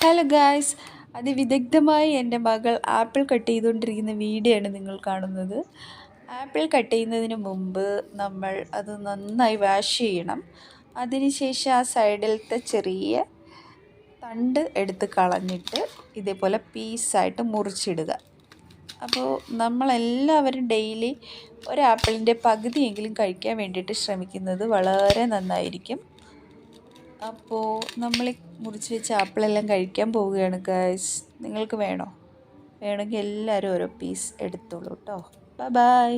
Hello guys, അതിവിദഗ്ധമായി എൻ്റെ മകൾ apple cut ചെയ്തുകൊണ്ടിരിക്കുന്ന വീഡിയോ ആണ് നിങ്ങൾ കാണുന്നത്. ആപ്പിൾ കട്ട് ചെയ്യുന്നതിന് മുമ്പ് നമ്മൾ അത് നന്നായി വാഷ് ചെയ്യണം. അതിനുശേഷം ആ സൈഡിലത്തെ ചെറിയ തണ്ട് എടുത്ത് കളഞ്ഞിട്ട് ഇതേപോലെ പീസായിട്ട് മുറിച്ചിടുക. അപ്പോൾ നമ്മളെല്ലാവരും ഡെയിലി ഒരു ആപ്പിളിൻ്റെ പകുതിയെങ്കിലും കഴിക്കാൻ വേണ്ടിയിട്ട് ശ്രമിക്കുന്നത് വളരെ നന്നായിരിക്കും. അപ്പോൾ നമ്മൾ മുറിച്ച് വെച്ച ആപ്പിളെല്ലാം കഴിക്കാൻ പോവുകയാണ് ഗൈസ്. നിങ്ങൾക്ക് വേണമെങ്കിൽ എല്ലാവരും ഓരോ പീസ് എടുത്തോളൂ കേട്ടോ. Bye bye.